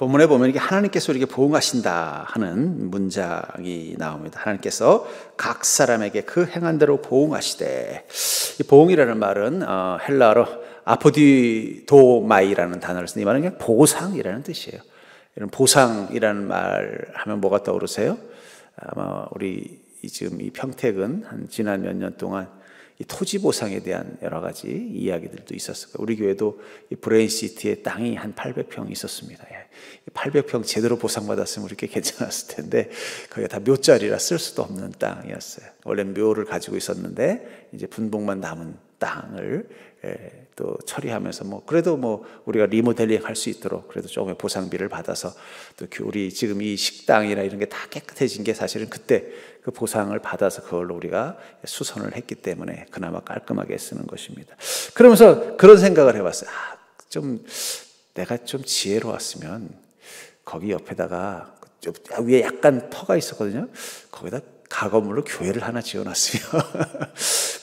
본문에 보면 이게 하나님께서 우리에게 보응하신다 하는 문장이 나옵니다. 하나님께서 각 사람에게 그 행한 대로 보응하시되, 이 보응이라는 말은 헬라어로 아포디도마이라는 단어를 쓰는 이 말은 그냥 보상이라는 뜻이에요. 이런 보상이라는 말 하면 뭐가 떠오르세요? 아마 우리 지금 이 평택은 한 지난 몇 년 동안 이 토지 보상에 대한 여러 가지 이야기들도 있었을 거예요. 우리 교회도 이 브레인시티에 땅이 한 800평 있었습니다. 800평 제대로 보상받았으면 우리 꽤 괜찮았을 텐데 거기가 다 묘자리라 쓸 수도 없는 땅이었어요. 원래 묘를 가지고 있었는데 이제 분봉만 남은 땅을 또 처리하면서 그래도 우리가 리모델링 할 수 있도록 그래도 조금의 보상비를 받아서 또 우리 지금 이 식당이나 이런 게 다 깨끗해진 게 사실은 그때 그 보상을 받아서 그걸로 우리가 수선을 했기 때문에 그나마 깔끔하게 쓰는 것입니다. 그러면서 그런 생각을 해봤어요. 내가 좀 지혜로웠으면 거기 옆에다가 위에 약간 터가 있었거든요. 거기다 가건물로 교회를 하나 지어놨으면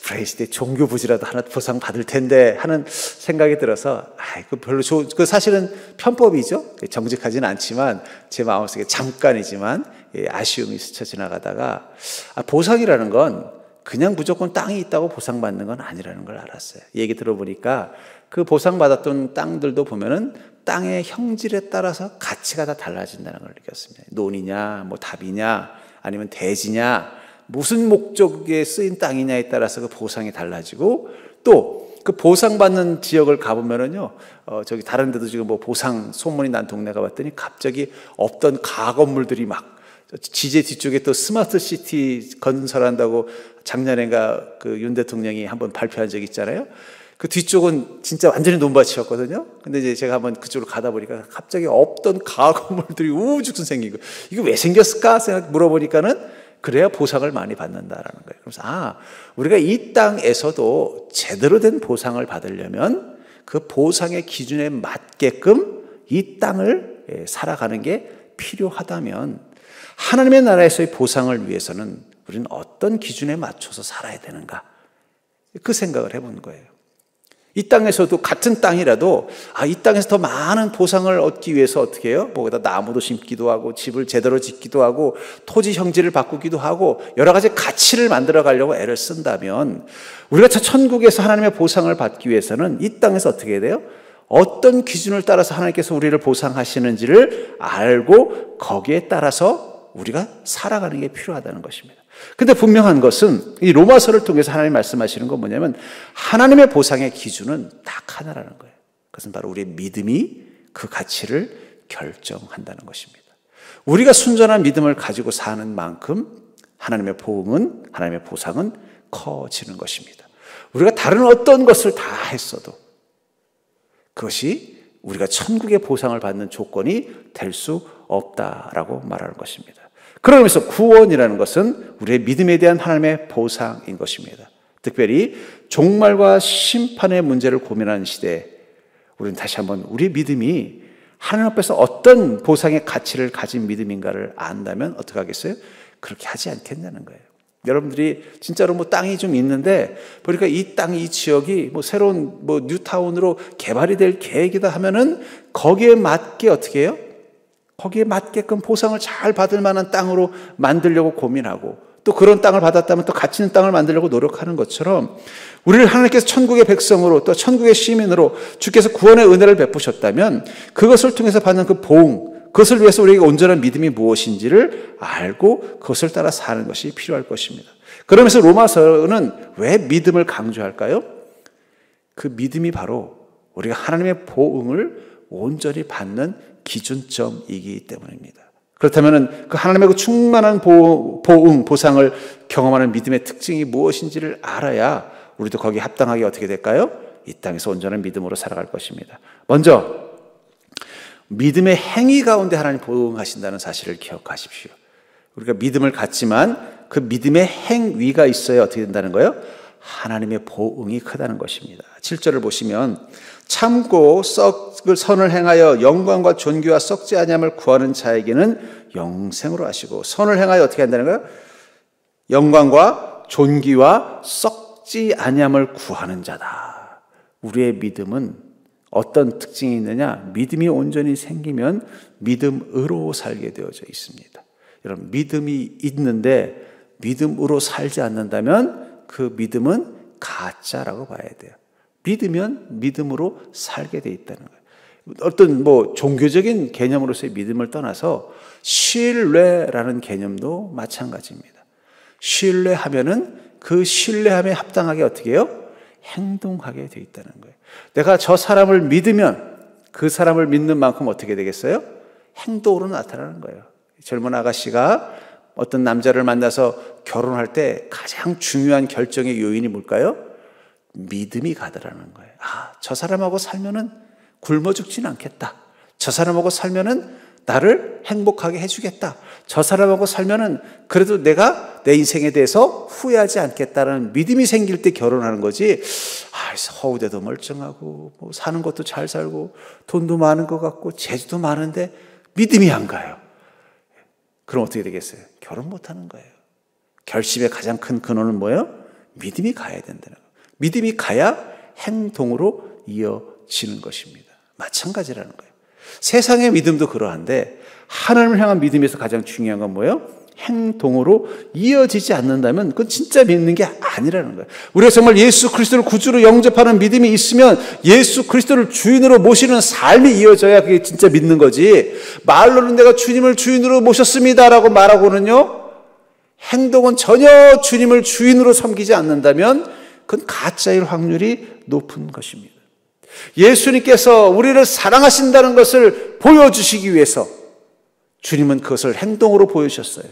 브레이시대 종교 부지라도 하나 보상 받을 텐데 하는 생각이 들어서 그 별로 그 사실은 편법이죠. 정직하지는 않지만 제 마음속에 잠깐이지만 아쉬움이 스쳐 지나가다가 보상이라는 건 그냥 무조건 땅이 있다고 보상받는 건 아니라는 걸 알았어요. 얘기 들어보니까 그 보상받았던 땅들도 보면은 땅의 형질에 따라서 가치가 다 달라진다는 걸 느꼈습니다. 논이냐, 답이냐, 아니면 대지냐, 무슨 목적에 쓰인 땅이냐에 따라서 그 보상이 달라지고, 또 그 보상받는 지역을 가보면은요, 저기 다른 데도 지금 보상 소문이 난 동네 가봤더니 갑자기 없던 가건물들이 지제 뒤쪽에 또 스마트 시티 건설한다고 작년엔가 그 윤 대통령이 한번 발표한 적이 있잖아요. 그 뒤쪽은 진짜 완전히 논밭이었거든요. 근데 이제 제가 한번 그쪽으로 가다 보니까 갑자기 없던 가건물들이 우후죽순 생기고, 이거 왜 생겼을까 생각 물어보니까는 그래야 보상을 많이 받는다라는 거예요. 그래서 우리가 이 땅에서도 제대로 된 보상을 받으려면 그 보상의 기준에 맞게끔 이 땅을 살아가는 게 필요하다면, 하나님의 나라에서의 보상을 위해서는 우리는 어떤 기준에 맞춰서 살아야 되는가, 그 생각을 해본 거예요. 이 땅에서도 같은 땅이라도 이 땅에서 더 많은 보상을 얻기 위해서 어떻게 해요? 거기다 나무도 심기도 하고 집을 제대로 짓기도 하고 토지 형질을 바꾸기도 하고 여러 가지 가치를 만들어 가려고 애를 쓴다면, 우리가 저 천국에서 하나님의 보상을 받기 위해서는 이 땅에서 어떻게 해야 돼요? 어떤 기준을 따라서 하나님께서 우리를 보상하시는지를 알고 거기에 따라서 우리가 살아가는 게 필요하다는 것입니다. 근데 분명한 것은 이 로마서를 통해서 하나님 말씀하시는 건 뭐냐면, 하나님의 보상의 기준은 딱 하나라는 거예요. 그것은 바로 우리의 믿음이 그 가치를 결정한다는 것입니다. 우리가 순전한 믿음을 가지고 사는 만큼 하나님의 보응은, 하나님의 보상은 커지는 것입니다. 우리가 다른 어떤 것을 다 했어도 그것이 우리가 천국의 보상을 받는 조건이 될 수 없다라고 말하는 것입니다. 그러면서 구원이라는 것은 우리의 믿음에 대한 하나님의 보상인 것입니다. 특별히 종말과 심판의 문제를 고민하는 시대에 우리는 다시 한번 우리의 믿음이 하나님 앞에서 어떤 보상의 가치를 가진 믿음인가를 안다면 어떻게 하겠어요? 그렇게 하지 않겠냐는 거예요. 여러분들이 진짜로 땅이 좀 있는데 보니까 이 땅, 이 지역이 새로운 뉴타운으로 개발이 될 계획이다 하면은 거기에 맞게 어떻게 해요? 거기에 맞게끔 보상을 잘 받을 만한 땅으로 만들려고 고민하고, 또 그런 땅을 받았다면 또 가치 있는 땅을 만들려고 노력하는 것처럼, 우리를 하나님께서 천국의 백성으로 또 천국의 시민으로 주께서 구원의 은혜를 베푸셨다면 그것을 통해서 받는 그 보응, 그것을 위해서 우리에게 온전한 믿음이 무엇인지를 알고 그것을 따라 사는 것이 필요할 것입니다. 그러면서 로마서는 왜 믿음을 강조할까요? 그 믿음이 바로 우리가 하나님의 보응을 온전히 받는 기준점이기 때문입니다. 그렇다면 그 하나님의 그 충만한 보응, 보상을 경험하는 믿음의 특징이 무엇인지를 알아야 우리도 거기에 합당하게 어떻게 될까요? 이 땅에서 온전한 믿음으로 살아갈 것입니다. 먼저 믿음의 행위 가운데 하나님 보응하신다는 사실을 기억하십시오. 우리가 믿음을 갖지만 그 믿음의 행위가 있어야 어떻게 된다는 거예요? 하나님의 보응이 크다는 것입니다. 7절을 보시면, 참고 썩을 선을 행하여 영광과 존귀와 썩지 아니함을 구하는 자에게는 영생으로 하시고, 선을 행하여 어떻게 한다는 거예요? 영광과 존귀와 썩지 아니함을 구하는 자다. 우리의 믿음은 어떤 특징이 있느냐? 믿음이 온전히 생기면 믿음으로 살게 되어져 있습니다. 여러분, 믿음이 있는데 믿음으로 살지 않는다면 그 믿음은 가짜라고 봐야 돼요. 믿으면 믿음으로 살게 돼 있다는 거예요. 어떤 종교적인 개념으로서의 믿음을 떠나서 신뢰라는 개념도 마찬가지입니다. 신뢰하면은 그 신뢰함에 합당하게 어떻게 해요? 행동하게 돼 있다는 거예요. 내가 저 사람을 믿으면 그 사람을 믿는 만큼 어떻게 되겠어요? 행동으로 나타나는 거예요. 젊은 아가씨가 어떤 남자를 만나서 결혼할 때 가장 중요한 결정의 요인이 뭘까요? 믿음이 가더라는 거예요. 저 사람하고 살면은 굶어 죽진 않겠다. 저 사람하고 살면은 나를 행복하게 해주겠다. 저 사람하고 살면은 그래도 내가 내 인생에 대해서 후회하지 않겠다는 믿음이 생길 때 결혼하는 거지. 서울대도 멀쩡하고 사는 것도 잘 살고 돈도 많은 것 같고 재주도 많은데 믿음이 안 가요. 그럼 어떻게 되겠어요? 결혼 못 하는 거예요. 결심의 가장 큰 근원은 뭐예요? 믿음이 가야 된다는 거예요. 믿음이 가야 행동으로 이어지는 것입니다. 마찬가지라는 거예요. 세상의 믿음도 그러한데 하나님을 향한 믿음에서 가장 중요한 건 뭐예요? 행동으로 이어지지 않는다면 그건 진짜 믿는 게 아니라는 거예요. 우리가 정말 예수 그리스도를 구주로 영접하는 믿음이 있으면 예수 그리스도를 주인으로 모시는 삶이 이어져야 그게 진짜 믿는 거지. 말로는 내가 주님을 주인으로 모셨습니다라고 말하고는요, 행동은 전혀 주님을 주인으로 섬기지 않는다면 그건 가짜일 확률이 높은 것입니다. 예수님께서 우리를 사랑하신다는 것을 보여주시기 위해서 주님은 그것을 행동으로 보여주셨어요.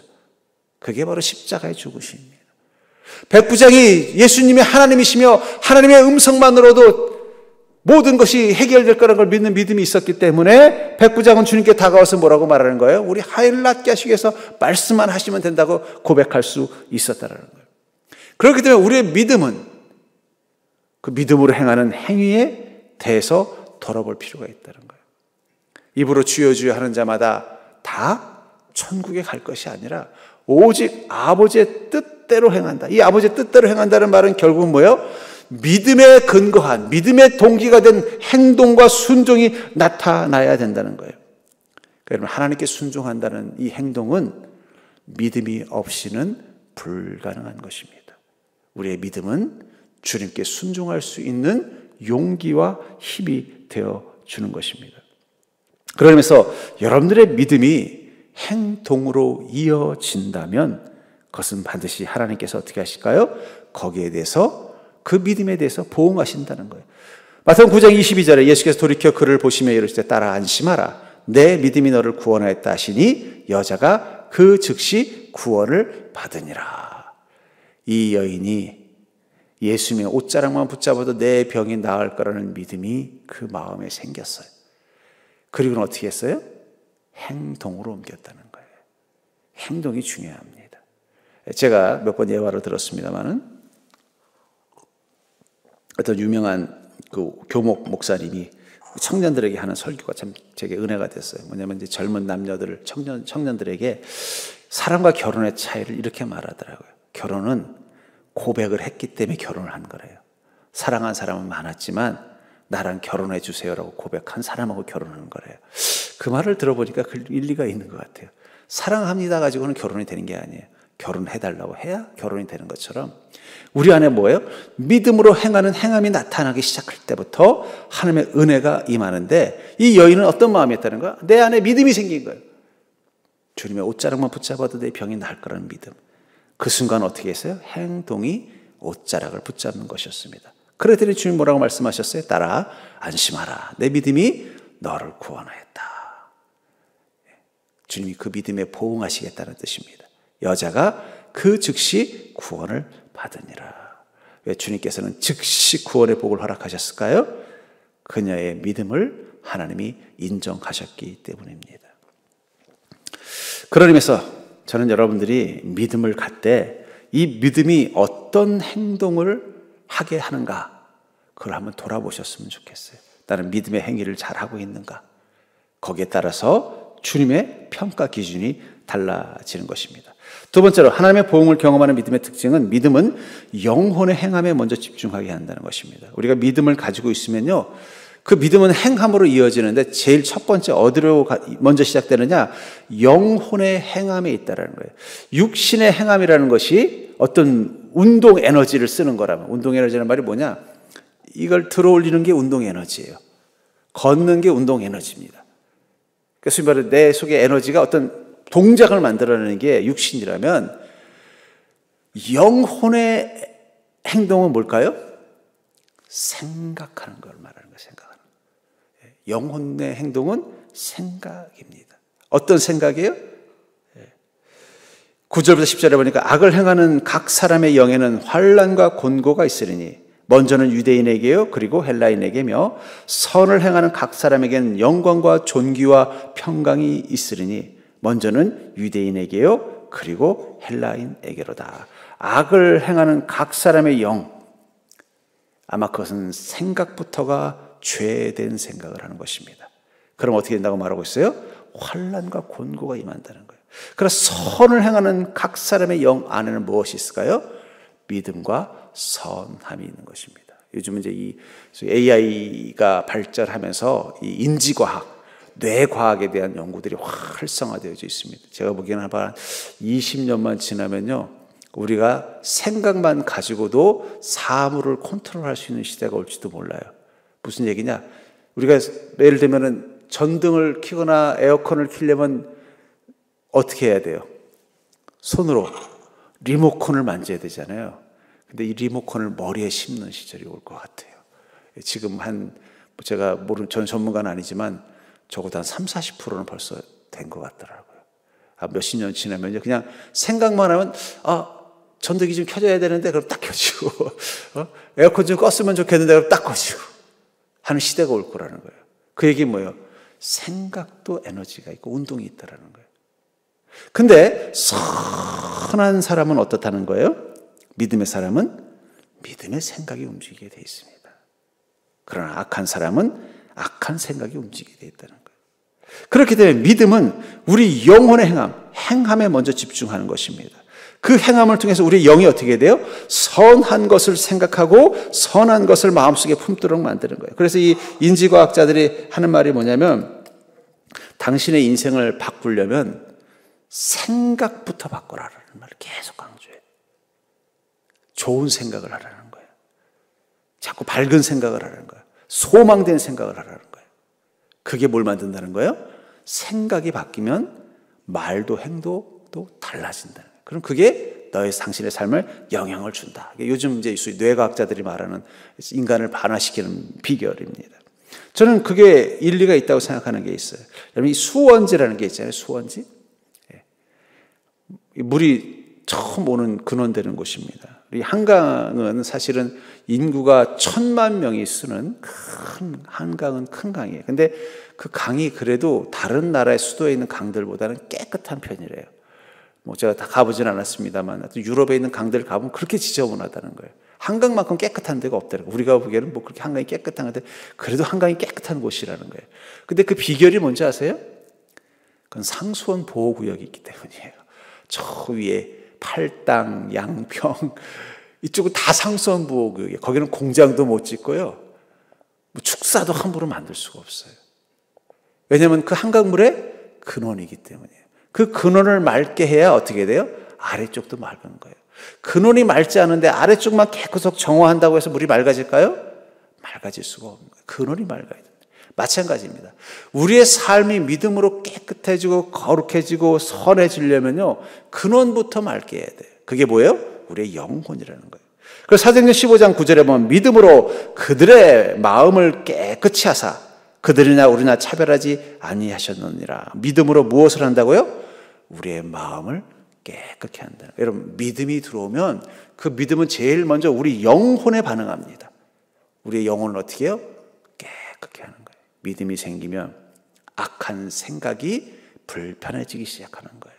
그게 바로 십자가의 죽으심입니다. 백부장이 예수님이 하나님이시며 하나님의 음성만으로도 모든 것이 해결될 거라는 걸 믿는 믿음이 있었기 때문에 백부장은 주님께 다가와서 뭐라고 말하는 거예요? 우리 하인을 낫게 하시기 위해서 말씀만 하시면 된다고 고백할 수 있었다는 거예요. 그렇기 때문에 우리의 믿음은 그 믿음으로 행하는 행위에 대해서 돌아볼 필요가 있다는 거예요. 입으로 주여 주여 하는 자마다 다 천국에 갈 것이 아니라 오직 아버지의 뜻대로 행한다. 이 아버지의 뜻대로 행한다는 말은 결국은 뭐예요? 믿음에 근거한, 믿음의 동기가 된 행동과 순종이 나타나야 된다는 거예요. 여러분, 하나님께 순종한다는 이 행동은 믿음이 없이는 불가능한 것입니다. 우리의 믿음은 주님께 순종할 수 있는 용기와 힘이 되어주는 것입니다. 그러면서 여러분들의 믿음이 행동으로 이어진다면 그것은 반드시 하나님께서 어떻게 하실까요? 거기에 대해서, 그 믿음에 대해서 보응하신다는 거예요. 마태복음 9장 22절에 예수께서 돌이켜 그를 보시며 이르시되 따라 안심하라. 내 믿음이 너를 구원하였다 하시니 여자가 그 즉시 구원을 받으니라. 이 여인이 예수님의 옷자락만 붙잡아도 내 병이 나을 거라는 믿음이 그 마음에 생겼어요. 그리고는 어떻게 했어요? 행동으로 옮겼다는 거예요. 행동이 중요합니다. 제가 몇 번 예화를 들었습니다마는 어떤 유명한 그 교목 목사님이 청년들에게 하는 설교가 참 제게 은혜가 됐어요. 뭐냐면 이제 젊은 남녀들, 청년들에게 사랑과 결혼의 차이를 이렇게 말하더라고요. 결혼은 고백을 했기 때문에 결혼을 한 거래요. 사랑한 사람은 많았지만 나랑 결혼해 주세요라고 고백한 사람하고 결혼하는 거래요. 그 말을 들어보니까 그 일리가 있는 것 같아요. 사랑합니다 가지고는 결혼이 되는 게 아니에요. 결혼해달라고 해야 결혼이 되는 것처럼 우리 안에 뭐예요? 믿음으로 행하는 행함이 나타나기 시작할 때부터 하나님의 은혜가 임하는데, 이 여인은 어떤 마음이었다는 거야? 내 안에 믿음이 생긴 거예요. 주님의 옷자락만 붙잡아도 내 병이 나을 거라는 믿음. 그 순간 어떻게 했어요? 행동이 옷자락을 붙잡는 것이었습니다. 그랬더니 주님 뭐라고 말씀하셨어요? 따라 안심하라. 내 믿음이 너를 구원하였다. 주님이 그 믿음에 보응하시겠다는 뜻입니다. 여자가 그 즉시 구원을 받으니라. 왜 주님께서는 즉시 구원의 복을 허락하셨을까요? 그녀의 믿음을 하나님이 인정하셨기 때문입니다. 그런 의미에서 저는 여러분들이 믿음을 갖되 이 믿음이 어떤 행동을 하게 하는가, 그걸 한번 돌아보셨으면 좋겠어요. 나는 믿음의 행위를 잘하고 있는가? 거기에 따라서 주님의 평가 기준이 달라지는 것입니다. 두 번째로 하나님의 보응을 경험하는 믿음의 특징은, 믿음은 영혼의 행함에 먼저 집중하게 한다는 것입니다. 우리가 믿음을 가지고 있으면요, 그 믿음은 행함으로 이어지는데 제일 첫 번째 어디로 먼저 시작되느냐? 영혼의 행함에 있다라는 거예요. 육신의 행함이라는 것이 어떤 운동 에너지를 쓰는 거라면, 운동 에너지라는 말이 뭐냐? 이걸 들어올리는 게 운동 에너지예요. 걷는 게 운동 에너지입니다. 그래서 말해 내 속에 에너지가 어떤 동작을 만들어내는 게 육신이라면, 영혼의 행동은 뭘까요? 생각하는 걸 말하는 거예요. 생각하는 거. 영혼의 행동은 생각입니다. 어떤 생각이에요? 9절부터 10절에 보니까 악을 행하는 각 사람의 영에는 환난과 곤고가 있으리니 먼저는 유대인에게요 그리고 헬라인에게며 선을 행하는 각 사람에게는 영광과 존귀와 평강이 있으리니 먼저는 유대인에게요 그리고 헬라인에게로다. 악을 행하는 각 사람의 영, 아마 그것은 생각부터가 죄된 생각을 하는 것입니다. 그럼 어떻게 된다고 말하고 있어요? 환난과 곤고가 임한다는 거예요. 그래서 선을 행하는 각 사람의 영 안에는 무엇이 있을까요? 믿음과 선함이 있는 것입니다. 요즘은 이제 이 AI가 발전하면서 이 인지과학, 뇌과학에 대한 연구들이 활성화되어져 있습니다. 제가 보기에는 한 20년만 지나면요, 우리가 생각만 가지고도 사물을 컨트롤할 수 있는 시대가 올지도 몰라요. 무슨 얘기냐? 우리가 예를 들면은 전등을 켜거나 에어컨을 켜려면 어떻게 해야 돼요? 손으로 리모컨을 만져야 되잖아요. 근데 이 리모컨을 머리에 심는 시절이 올 것 같아요. 지금 제가 전 전문가는 아니지만 적어도 한 30-40%는 벌써 된 것 같더라고요. 몇십 년 지나면요, 그냥 생각만 하면 전등이 좀 켜져야 되는데 그럼 딱 켜지고 에어컨 좀 껐으면 좋겠는데 그럼 딱 꺼지고 하는 시대가 올 거라는 거예요. 그 얘기는 뭐예요? 생각도 에너지가 있고 운동이 있다라는 거예요. 근데 선한 사람은 어떻다는 거예요? 믿음의 사람은 믿음의 생각이 움직이게 돼 있습니다. 그러나 악한 사람은 악한 생각이 움직이게 돼 있다는 거예요. 그렇기 때문에 믿음은 우리 영혼의 행함에 먼저 집중하는 것입니다. 그 행함을 통해서 우리 영이 어떻게 돼요? 선한 것을 생각하고 선한 것을 마음속에 품도록 만드는 거예요. 그래서 이 인지과학자들이 하는 말이 뭐냐면, 당신의 인생을 바꾸려면 생각부터 바꿔라라는 말을 계속 강조해요. 좋은 생각을 하라는 거예요. 자꾸 밝은 생각을 하라는 거예요. 소망된 생각을 하라는 거예요. 그게 뭘 만든다는 거예요? 생각이 바뀌면 말도 행동도 달라진다는 거예요. 그럼 그게 당신의 삶을 영향을 준다. 요즘 이제 뇌과학자들이 말하는 인간을 반화시키는 비결입니다. 저는 그게 일리가 있다고 생각하는 게 있어요. 여러분, 이 수원지라는 게 있잖아요. 수원지. 물이 처음 오는 근원되는 곳입니다. 이 한강은 사실은 인구가 1000만 명이 쓰는 한강은 큰 강이에요. 근데 그 강이 그래도 다른 나라의 수도에 있는 강들보다는 깨끗한 편이래요. 제가 다 가보진 않았습니다만 유럽에 있는 강들 가보면 그렇게 지저분하다는 거예요. 한강만큼 깨끗한 데가 없다는 거예요. 우리가 보기에는 그렇게 한강이 깨끗한 건데 그래도 한강이 깨끗한 곳이라는 거예요. 근데 그 비결이 뭔지 아세요? 그건 상수원 보호구역이 있기 때문이에요. 저 위에 팔당, 양평 이쪽은 다 상수원 보호구역이에요. 거기는 공장도 못 짓고요, 축사도 함부로 만들 수가 없어요. 왜냐하면 그 한강물의 근원이기 때문이에요. 그 근원을 맑게 해야 어떻게 돼요? 아래쪽도 맑은 거예요. 근원이 맑지 않은데 아래쪽만 계속 정화한다고 해서 물이 맑아질까요? 맑아질 수가 없는 거예요. 근원이 맑아야 됩니다. 마찬가지입니다. 우리의 삶이 믿음으로 깨끗해지고 거룩해지고 선해지려면요, 근원부터 맑게 해야 돼요. 그게 뭐예요? 우리의 영혼이라는 거예요. 그래서 사도행전 15장 9절에 보면 믿음으로 그들의 마음을 깨끗이 하사 그들이나 우리나 차별하지 아니하셨느니라. 믿음으로 무엇을 한다고요? 우리의 마음을 깨끗게 한다. 여러분, 믿음이 들어오면 그 믿음은 제일 먼저 우리 영혼에 반응합니다. 우리의 영혼을 어떻게 해요? 깨끗게 하는 거예요. 믿음이 생기면 악한 생각이 불편해지기 시작하는 거예요.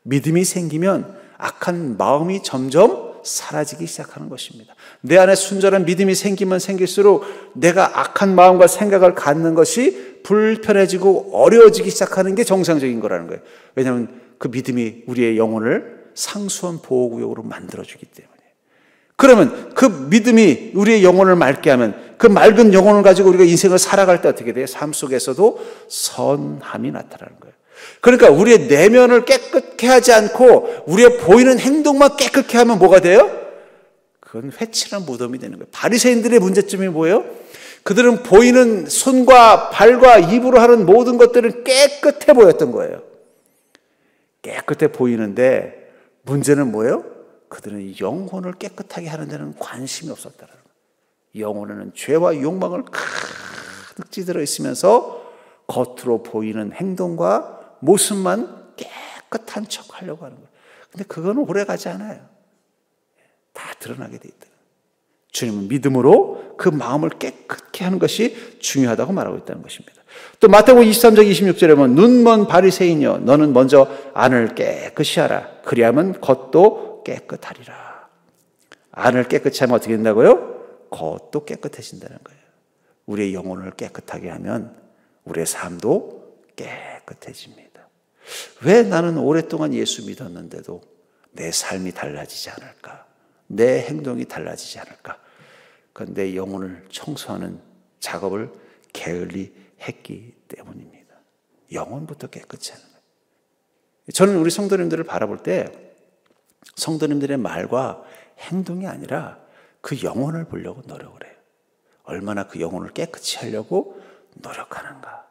믿음이 생기면 악한 마음이 점점 사라지기 시작하는 것입니다. 내 안에 순전한 믿음이 생기면 생길수록 내가 악한 마음과 생각을 갖는 것이 불편해지고 어려워지기 시작하는 게 정상적인 거라는 거예요. 왜냐하면 그 믿음이 우리의 영혼을 상수원 보호구역으로 만들어주기 때문에. 그러면 그 믿음이 우리의 영혼을 맑게 하면 그 맑은 영혼을 가지고 우리가 인생을 살아갈 때 어떻게 돼요? 삶 속에서도 선함이 나타나는 거예요. 그러니까 우리의 내면을 깨끗게 하지 않고 우리의 보이는 행동만 깨끗게 하면 뭐가 돼요? 그건 회칠한 무덤이 되는 거예요. 바리새인들의 문제점이 뭐예요? 그들은 보이는 손과 발과 입으로 하는 모든 것들은 깨끗해 보였던 거예요. 깨끗해 보이는데 문제는 뭐예요? 그들은 영혼을 깨끗하게 하는 데는 관심이 없었다는 거예요. 영혼에는 죄와 욕망을 가득 찌들어 있으면서 겉으로 보이는 행동과 모습만 깨끗한 척 하려고 하는 거예요. 근데 그건 오래 가지 않아요. 다 드러나게 돼 있다. 주님은 믿음으로 그 마음을 깨끗게 하는 것이 중요하다고 말하고 있다는 것입니다. 또 마태복음 23장 26절에 보면 눈먼 바리새인이여 너는 먼저 안을 깨끗이 하라. 그리하면 겉도 깨끗하리라. 안을 깨끗이 하면 어떻게 된다고요? 겉도 깨끗해진다는 거예요. 우리의 영혼을 깨끗하게 하면 우리의 삶도 깨끗해집니다. 왜 나는 오랫동안 예수 믿었는데도 내 삶이 달라지지 않을까? 내 행동이 달라지지 않을까? 그건 내 영혼을 청소하는 작업을 게을리 했기 때문입니다. 영혼부터 깨끗이 하는 거예요. 저는 우리 성도님들을 바라볼 때 성도님들의 말과 행동이 아니라 그 영혼을 보려고 노력을 해요. 얼마나 그 영혼을 깨끗이 하려고 노력하는가.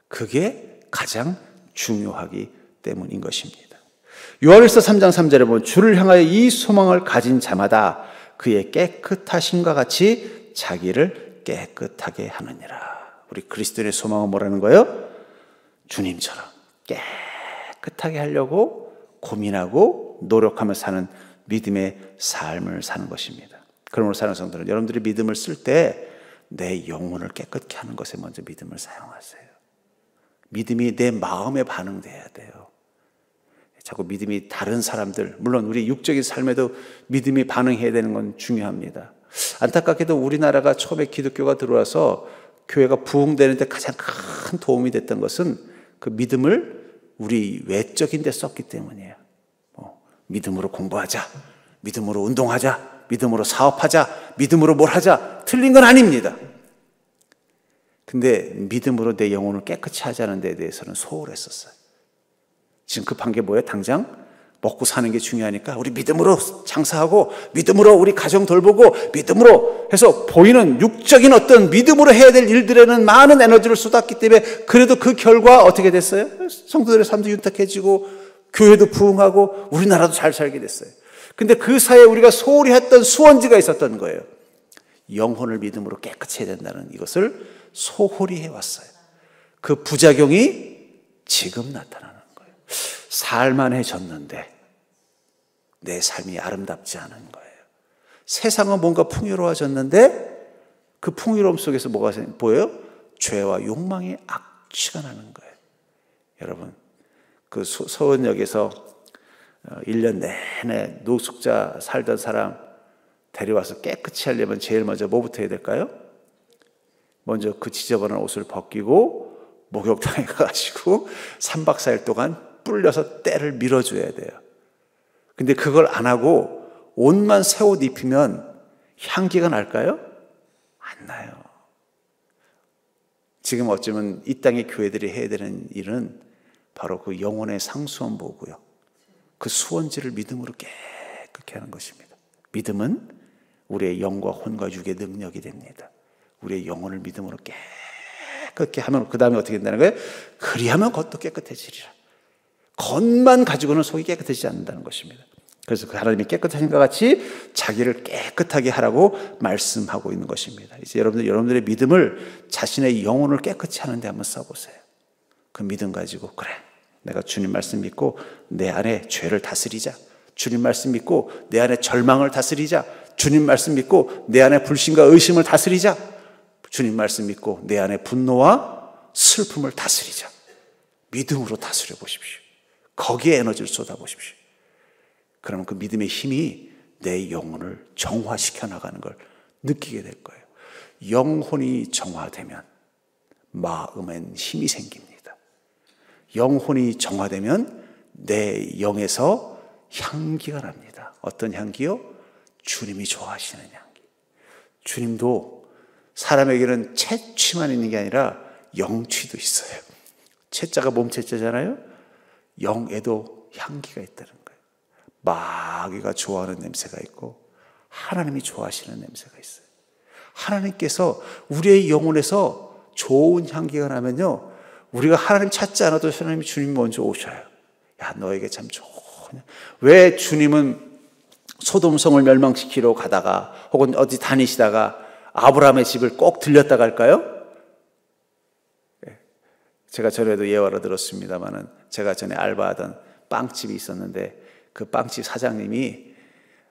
그게 가장 중요하기 때문인 것입니다. 요한일서 3장 3절에 보면 주를 향하여 이 소망을 가진 자마다 그의 깨끗하심과 같이 자기를 깨끗하게 하느니라. 우리 그리스도인의 소망은 뭐라는 거예요? 주님처럼 깨끗하게 하려고 고민하고 노력하며 사는 믿음의 삶을 사는 것입니다. 그러므로 사는 성도는 여러분들이 믿음을 쓸 때 내 영혼을 깨끗게 하는 것에 먼저 믿음을 사용하세요. 믿음이 내 마음에 반응돼야 돼요. 자꾸 믿음이 다른 사람들, 물론 우리 육적인 삶에도 믿음이 반응해야 되는 건 중요합니다. 안타깝게도 우리나라가 처음에 기독교가 들어와서 교회가 부흥되는 데 가장 큰 도움이 됐던 것은 그 믿음을 우리 외적인 데 썼기 때문이에요. 믿음으로 공부하자, 믿음으로 운동하자, 믿음으로 사업하자, 믿음으로 뭘 하자. 틀린 건 아닙니다. 근데 믿음으로 내 영혼을 깨끗이 하자는 데 대해서는 소홀했었어요. 지금 급한 게 뭐예요? 당장 먹고 사는 게 중요하니까 우리 믿음으로 장사하고 믿음으로 우리 가정 돌보고 믿음으로 해서 보이는 육적인 어떤 믿음으로 해야 될 일들에는 많은 에너지를 쏟았기 때문에 그래도 그 결과 어떻게 됐어요? 성도들의 삶도 윤택해지고 교회도 부흥하고 우리나라도 잘 살게 됐어요. 근데 그 사이에 우리가 소홀히 했던 수원지가 있었던 거예요. 영혼을 믿음으로 깨끗이 해야 된다는 이것을 소홀히 해왔어요. 그 부작용이 지금 나타나는 거예요. 살만해졌는데 내 삶이 아름답지 않은 거예요. 세상은 뭔가 풍요로워졌는데 그 풍요로움 속에서 뭐가 보여요? 죄와 욕망의 악취가 나는 거예요. 여러분, 그 서원역에서 1년 내내 노숙자 살던 사람 데려와서 깨끗이 하려면 제일 먼저 뭐부터 해야 될까요? 먼저 그 지저분한 옷을 벗기고 목욕탕에 가가지고 3박 4일 동안 뿔려서 때를 밀어줘야 돼요. 근데 그걸 안 하고 옷만 새 옷 입히면 향기가 날까요? 안 나요. 지금 어쩌면 이 땅의 교회들이 해야 되는 일은 바로 그 영혼의 상수원보고요. 그 수원지를 믿음으로 깨끗게 하는 것입니다. 믿음은 우리의 영과 혼과 육의 능력이 됩니다. 우리의 영혼을 믿음으로 깨끗게 하면 그 다음에 어떻게 된다는 거예요? 그리하면 겉도 깨끗해지리라. 겉만 가지고는 속이 깨끗해지지 않는다는 것입니다. 그래서 그 하나님이 깨끗하신 것 같이 자기를 깨끗하게 하라고 말씀하고 있는 것입니다. 이제 여러분들의 믿음을 자신의 영혼을 깨끗이 하는데 한번 써보세요. 그 믿음 가지고 그래, 내가 주님 말씀 믿고 내 안에 죄를 다스리자. 주님 말씀 믿고 내 안에 절망을 다스리자. 주님 말씀 믿고 내 안에 불신과 의심을 다스리자. 주님 말씀 믿고 내 안에 분노와 슬픔을 다스리자. 믿음으로 다스려 보십시오. 거기에 에너지를 쏟아 보십시오. 그러면 그 믿음의 힘이 내 영혼을 정화시켜 나가는 걸 느끼게 될 거예요. 영혼이 정화되면 마음엔 힘이 생깁니다. 영혼이 정화되면 내 영에서 향기가 납니다. 어떤 향기요? 주님이 좋아하시는 향기. 주님도 사람에게는 채취만 있는 게 아니라 영취도 있어요. 채자가 몸채자잖아요. 영에도 향기가 있다는 거예요. 마귀가 좋아하는 냄새가 있고 하나님이 좋아하시는 냄새가 있어요. 하나님께서 우리의 영혼에서 좋은 향기가 나면요, 우리가 하나님 찾지 않아도 하나님이 주님이 먼저 오셔요. 야, 너에게 참 좋으냐. 왜 주님은 소돔성을 멸망시키러 가다가 혹은 어디 다니시다가 아브라함의 집을 꼭 들렸다 갈까요? 제가 전에도 예화로 들었습니다마는, 제가 전에 알바하던 빵집이 있었는데 그 빵집 사장님이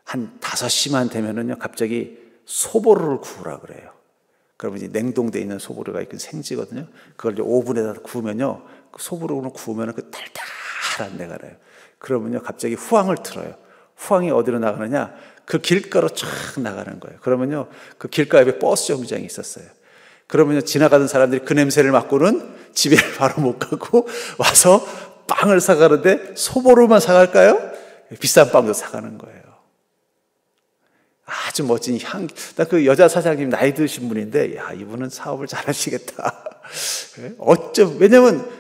한 5시만 되면은요, 갑자기 소보루를 구우라 그래요. 그러면 이제 냉동되어 있는 소보루가 있긴 생지거든요. 그걸 이제 오븐에다 구우면요, 그 소보루를 구우면 그 달달한 내가 나요. 그러면요, 갑자기 후황을 틀어요. 후황이 어디로 나가느냐? 그 길가로 쫙 나가는 거예요. 그러면요, 그 길가 옆에 버스 정류장이 있었어요. 그러면요, 지나가던 사람들이 그 냄새를 맡고는 집에 바로 못 가고 와서 빵을 사가는데 소보루만 사갈까요? 비싼 빵도 사가는 거예요. 아주 멋진 향기. 그 여자 사장님 나이 드신 분인데, 야, 이분은 사업을 잘 하시겠다. 왜냐면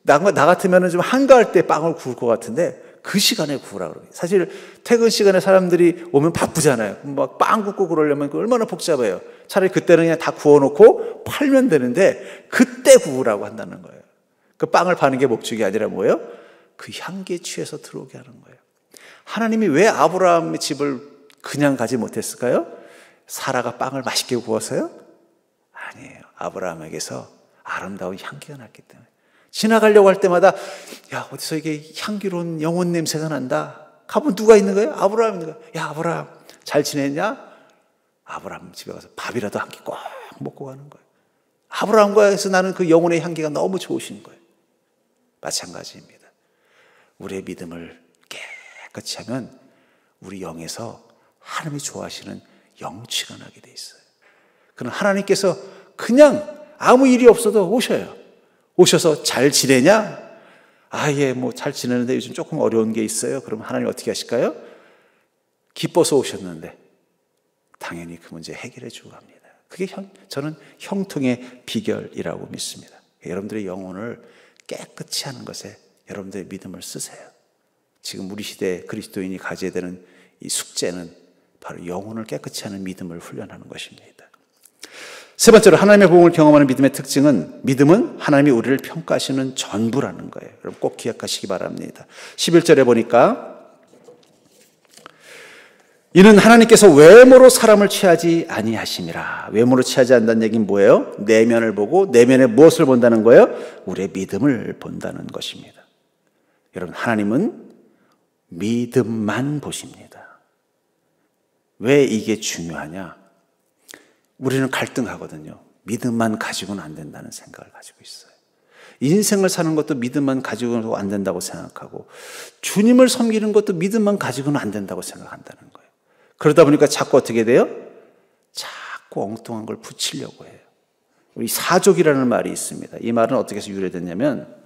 나 같으면 좀 한가할 때 빵을 구울 것 같은데 그 시간에 구우라 그래요. 사실 퇴근 시간에 사람들이 오면 바쁘잖아요. 막 빵 굽고 그러려면 얼마나 복잡해요. 차라리 그때는 그냥 다 구워놓고 팔면 되는데 그때 구우라고 한다는 거예요. 그 빵을 파는 게 목적이 아니라 뭐예요? 그 향기에 취해서 들어오게 하는 거예요. 하나님이 왜 아브라함의 집을 그냥 가지 못했을까요? 사라가 빵을 맛있게 구워서요? 아니에요. 아브라함에게서 아름다운 향기가 났기 때문에. 지나가려고 할 때마다, 야, 어디서 이게 향기로운 영혼 냄새가 난다. 가면 누가 있는 거예요? 아브라함 있는 거예요. 야, 아브라함 잘 지냈냐? 아브라함 집에 가서 밥이라도 한 끼 꼭 먹고 가는 거예요. 아브라함과에서 나는 그 영혼의 향기가 너무 좋으신 거예요. 마찬가지입니다. 우리의 믿음을 깨끗이 하면 우리 영에서 하나님이 좋아하시는 영취가 나게 돼 있어요. 그럼 하나님께서 그냥 아무 일이 없어도 오셔요. 오셔서 잘 지내냐? 아, 예, 뭐 잘 지내는데 요즘 조금 어려운 게 있어요. 그럼 하나님 어떻게 하실까요? 기뻐서 오셨는데 당연히 그 문제 해결해 주고 갑니다. 그게 저는 형통의 비결이라고 믿습니다. 여러분들의 영혼을 깨끗이 하는 것에 여러분들의 믿음을 쓰세요. 지금 우리 시대 그리스도인이 가져야 되는 이 숙제는 바로 영혼을 깨끗이 하는 믿음을 훈련하는 것입니다. 세 번째로 하나님의 보응을 경험하는 믿음의 특징은, 믿음은 하나님이 우리를 평가하시는 전부라는 거예요. 여러분 꼭 기억하시기 바랍니다. 11절에 보니까, 이는 하나님께서 외모로 사람을 취하지 아니하심이라. 외모로 취하지 않는다는 얘기는 뭐예요? 내면을 보고, 내면에 무엇을 본다는 거예요? 우리의 믿음을 본다는 것입니다. 여러분, 하나님은 믿음만 보십니다. 왜 이게 중요하냐? 우리는 갈등하거든요. 믿음만 가지고는 안 된다는 생각을 가지고 있어요. 인생을 사는 것도 믿음만 가지고는 안 된다고 생각하고, 주님을 섬기는 것도 믿음만 가지고는 안 된다고 생각한다는 거예요. 그러다 보니까 자꾸 어떻게 돼요? 자꾸 엉뚱한 걸 붙이려고 해요. 우리 사족이라는 말이 있습니다. 이 말은 어떻게 해서 유래됐냐면,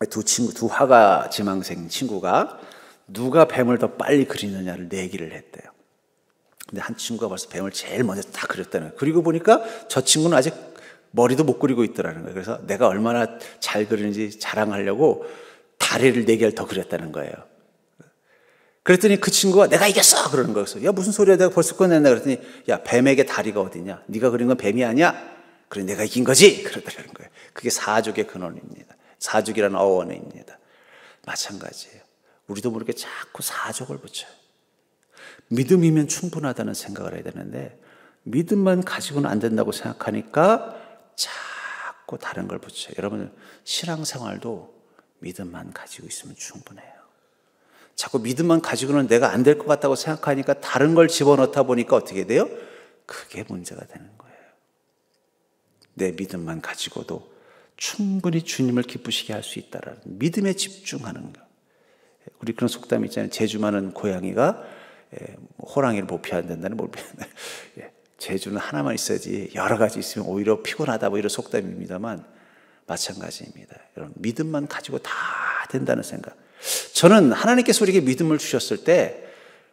두 화가 지망생 친구가 누가 뱀을 더 빨리 그리느냐를 내기를 했대요. 근데 한 친구가 벌써 뱀을 제일 먼저 다 그렸다는 거예요. 그리고 보니까 저 친구는 아직 머리도 못 그리고 있더라는 거예요. 그래서 내가 얼마나 잘 그리는지 자랑하려고 다리를 4개를 더 그렸다는 거예요. 그랬더니 그 친구가 내가 이겼어! 그러는 거예요. 그래서 야, 무슨 소리야, 내가 벌써 끝냈나? 그랬더니 야, 뱀에게 다리가 어디냐? 네가 그린 건 뱀이 아니야? 그래, 내가 이긴 거지? 그러더라는 거예요. 그게 사족의 근원입니다. 사족이라는 어원입니다. 마찬가지예요. 우리도 모르게 자꾸 사족을 붙여요. 믿음이면 충분하다는 생각을 해야 되는데 믿음만 가지고는 안 된다고 생각하니까 자꾸 다른 걸 붙여요. 여러분, 신앙생활도 믿음만 가지고 있으면 충분해요. 자꾸 믿음만 가지고는 내가 안 될 것 같다고 생각하니까 다른 걸 집어넣다 보니까 어떻게 돼요? 그게 문제가 되는 거예요. 내 믿음만 가지고도 충분히 주님을 기쁘시게 할 수 있다라는 믿음에 집중하는 거. 우리 그런 속담이 있잖아요. 재주 많은 고양이가 호랑이를 못 피한다는, 못 피한다. 재주는 하나만 있어야지 여러 가지 있으면 오히려 피곤하다, 뭐 이런 속담입니다만 마찬가지입니다. 여러분, 믿음만 가지고 다 된다는 생각. 저는 하나님께서 우리에게 믿음을 주셨을 때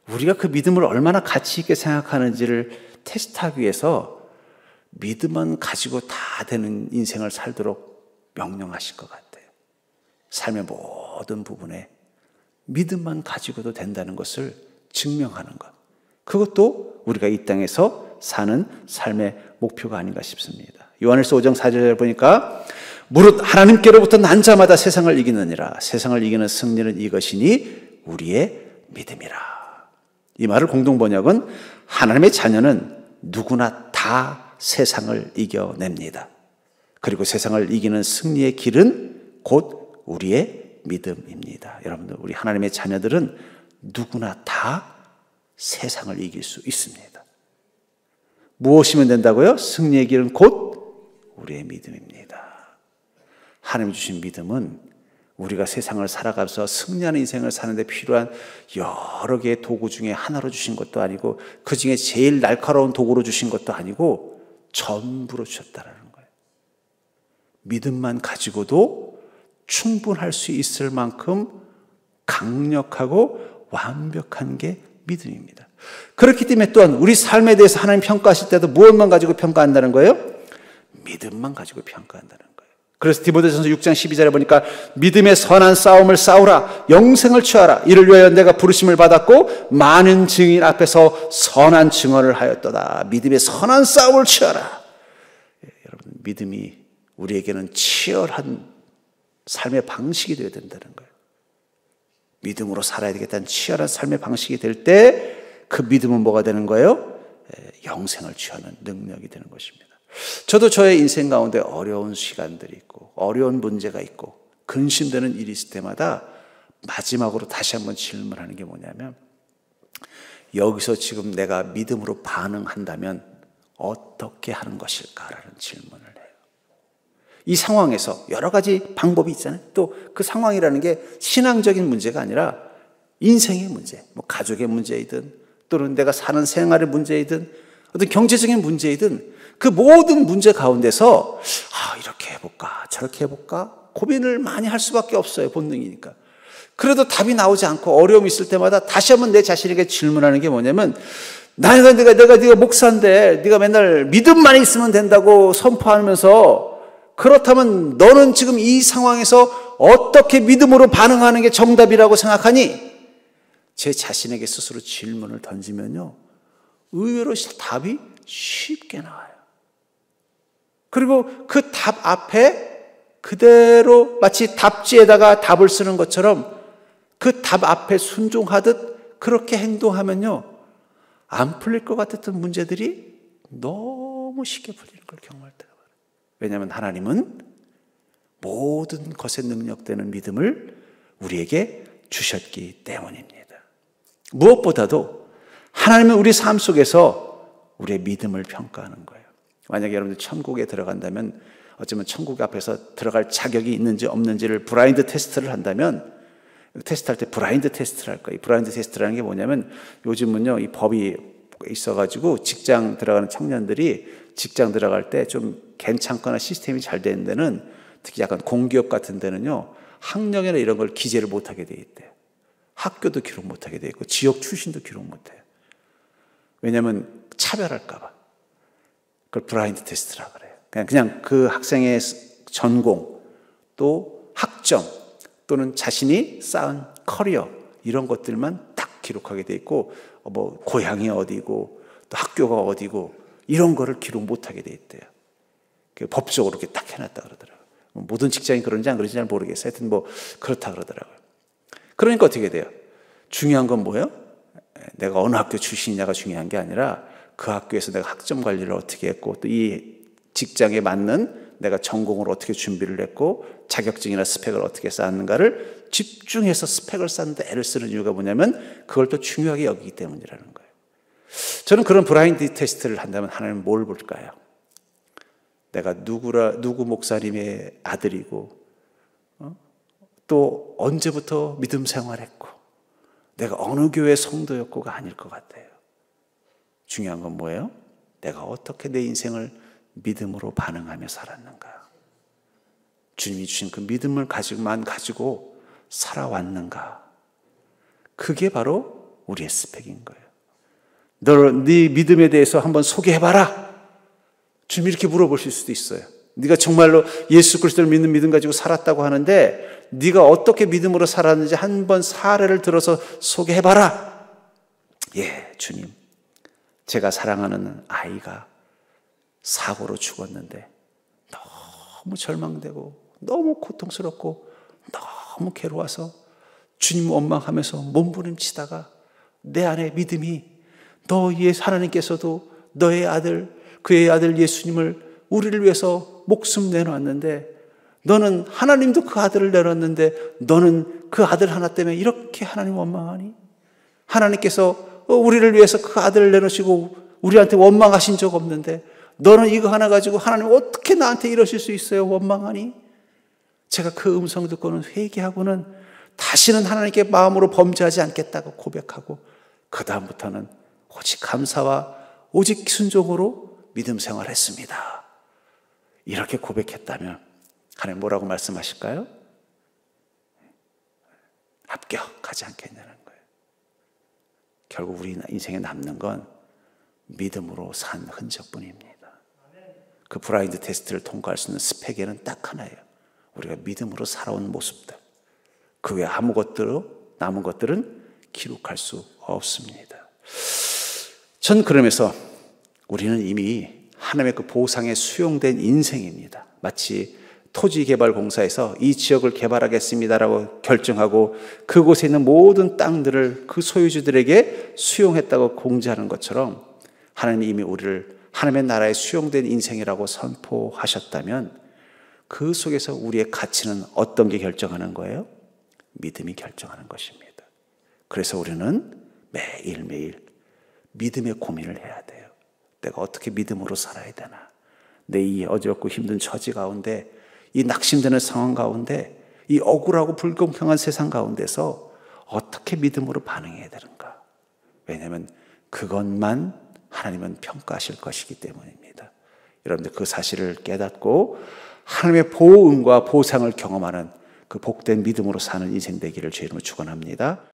우리가 그 믿음을 얼마나 가치 있게 생각하는지를 테스트하기 위해서 믿음만 가지고 다 되는 인생을 살도록 명령하실 것 같아요. 삶의 모든 부분에 믿음만 가지고도 된다는 것을 증명하는 것. 그것도 우리가 이 땅에서 사는 삶의 목표가 아닌가 싶습니다. 요한일서 5장 4절에 보니까 무릇 하나님께로부터 난 자마다 세상을 이기느니라. 세상을 이기는 승리는 이것이니 우리의 믿음이라. 이 말을 공동번역은 하나님의 자녀는 누구나 다 세상을 이겨냅니다. 그리고 세상을 이기는 승리의 길은 곧 우리의 믿음입니다. 여러분들, 우리 하나님의 자녀들은 누구나 다 세상을 이길 수 있습니다. 무엇이면 된다고요? 승리의 길은 곧 우리의 믿음입니다. 하나님 주신 믿음은 우리가 세상을 살아가면서 승리하는 인생을 사는데 필요한 여러 개의 도구 중에 하나로 주신 것도 아니고 그 중에 제일 날카로운 도구로 주신 것도 아니고 전부로 주셨다라는 거예요. 믿음만 가지고도 충분할 수 있을 만큼 강력하고 완벽한 게 믿음입니다. 그렇기 때문에 또한 우리 삶에 대해서 하나님 평가하실 때도 무엇만 가지고 평가한다는 거예요? 믿음만 가지고 평가한다는 거예요. 그래서 디모데전서 6장 12절에 보니까 믿음의 선한 싸움을 싸우라, 영생을 취하라. 이를 위하여 내가 부르심을 받았고 많은 증인 앞에서 선한 증언을 하였도다. 믿음의 선한 싸움을 취하라. 여러분, 믿음이 우리에게는 치열한 삶의 방식이 되어야 된다는 거예요. 믿음으로 살아야 되겠다는 치열한 삶의 방식이 될 때 그 믿음은 뭐가 되는 거예요? 영생을 취하는 능력이 되는 것입니다. 저도 저의 인생 가운데 어려운 시간들이 있고 어려운 문제가 있고 근심되는 일이 있을 때마다 마지막으로 다시 한번 질문하는 게 뭐냐면, 여기서 지금 내가 믿음으로 반응한다면 어떻게 하는 것일까라는 질문을 해요. 이 상황에서 여러 가지 방법이 있잖아요. 또 그 상황이라는 게 신앙적인 문제가 아니라 인생의 문제, 뭐 가족의 문제이든 또는 내가 사는 생활의 문제이든 어떤 경제적인 문제이든 그 모든 문제 가운데서 이렇게 해볼까 저렇게 해볼까 고민을 많이 할 수밖에 없어요. 본능이니까. 그래도 답이 나오지 않고 어려움이 있을 때마다 다시 한번 내 자신에게 질문하는 게 뭐냐면, 네가 목사인데 네가 맨날 믿음만 있으면 된다고 선포하면서, 그렇다면 너는 지금 이 상황에서 어떻게 믿음으로 반응하는 게 정답이라고 생각하니? 제 자신에게 스스로 질문을 던지면요, 의외로 답이 쉽게 나와요. 그리고 그 답 앞에 그대로 마치 답지에다가 답을 쓰는 것처럼 그 답 앞에 순종하듯 그렇게 행동하면요, 안 풀릴 것 같았던 문제들이 너무 쉽게 풀리는 걸 경험할 때가 많아요. 왜냐하면 하나님은 모든 것에 능력되는 믿음을 우리에게 주셨기 때문입니다. 무엇보다도 하나님은 우리 삶 속에서 우리의 믿음을 평가하는 거예요. 만약에 여러분들 천국에 들어간다면, 어쩌면 천국 앞에서 들어갈 자격이 있는지 없는지를 브라인드 테스트를 한다면, 테스트할 때 브라인드 테스트를 할 거예요. 브라인드 테스트라는 게 뭐냐면, 요즘은요, 이 법이 있어가지고 직장 들어가는 청년들이 직장 들어갈 때 좀 괜찮거나 시스템이 잘 되는 데는, 특히 약간 공기업 같은 데는요, 학력이나 이런 걸 기재를 못하게 돼 있대요. 학교도 기록 못하게 돼 있고 지역 출신도 기록 못해요. 왜냐하면 차별할까 봐. 그걸 브라인드 테스트라 그래요. 그냥 그 학생의 전공, 또 학점, 또는 자신이 쌓은 커리어, 이런 것들만 딱 기록하게 돼 있고, 뭐 고향이 어디고 또 학교가 어디고 이런 거를 기록 못하게 돼 있대요. 법적으로 이렇게 딱 해놨다 그러더라고요. 모든 직장이 그런지 안 그런지 잘 모르겠어요. 하여튼 뭐 그렇다 그러더라고요. 그러니까 어떻게 돼요? 중요한 건 뭐예요? 내가 어느 학교 출신이냐가 중요한 게 아니라 그 학교에서 내가 학점 관리를 어떻게 했고, 또 이 직장에 맞는 내가 전공을 어떻게 준비를 했고 자격증이나 스펙을 어떻게 쌓았는가를 집중해서 스펙을 쌓는데 애를 쓰는 이유가 뭐냐면, 그걸 또 중요하게 여기기 때문이라는 거예요. 저는 그런 브라인드 테스트를 한다면 하나님은 뭘 볼까요? 내가 누구 목사님의 아들이고, 또 언제부터 믿음 생활했고, 내가 어느 교회 성도였고가 아닐 것 같아요. 중요한 건 뭐예요? 내가 어떻게 내 인생을 믿음으로 반응하며 살았는가, 주님이 주신 그 믿음을 가지고 살아왔는가, 그게 바로 우리의 스펙인 거예요. 네 믿음에 대해서 한번 소개해봐라. 주님이 이렇게 물어보실 수도 있어요. 네가 정말로 예수 그리스도를 믿는 믿음 가지고 살았다고 하는데 네가 어떻게 믿음으로 살았는지 한번 사례를 들어서 소개해봐라. 예, 주님. 제가 사랑하는 아이가 사고로 죽었는데 너무 절망되고 너무 고통스럽고 너무 괴로워서 주님 원망하면서 몸부림치다가 내 안에 믿음이 너의 하나님께서도 너의 아들, 그의 아들 예수님을 우리를 위해서 목숨 내놓았는데 너는 하나님도 그 아들을 내놨는데 너는 그 아들 하나 때문에 이렇게 하나님 원망하니? 하나님께서 우리를 위해서 그 아들을 내놓으시고 우리한테 원망하신 적 없는데 너는 이거 하나 가지고 하나님 어떻게 나한테 이러실 수 있어요? 원망하니? 제가 그 음성 듣고는 회개하고는 다시는 하나님께 마음으로 범죄하지 않겠다고 고백하고 그 다음부터는 오직 감사와 오직 순종으로 믿음 생활했습니다. 이렇게 고백했다면 하나님 뭐라고 말씀하실까요? 합격하지 않겠냐는 거예요. 결국 우리 인생에 남는 건 믿음으로 산 흔적뿐입니다. 그 브라인드 테스트를 통과할 수 있는 스펙에는 딱 하나예요. 우리가 믿음으로 살아온 모습들. 그 외에 아무것도 남은 것들은 기록할 수 없습니다. 전 그러면서 우리는 이미 하나님의 그 보상에 수용된 인생입니다. 마치 토지개발공사에서 이 지역을 개발하겠습니다라고 결정하고 그곳에 있는 모든 땅들을 그 소유주들에게 수용했다고 공지하는 것처럼 하나님이 이미 우리를 하나님의 나라에 수용된 인생이라고 선포하셨다면 그 속에서 우리의 가치는 어떤 게 결정하는 거예요? 믿음이 결정하는 것입니다. 그래서 우리는 매일매일 믿음의 고민을 해야 돼요. 내가 어떻게 믿음으로 살아야 되나? 내 이 어지럽고 힘든 처지 가운데, 이 낙심되는 상황 가운데, 이 억울하고 불공평한 세상 가운데서 어떻게 믿음으로 반응해야 되는가? 왜냐하면 그것만 하나님은 평가하실 것이기 때문입니다. 여러분들 그 사실을 깨닫고 하나님의 보응과 보상을 경험하는 그 복된 믿음으로 사는 인생 되기를 주의 이름으로 축원합니다.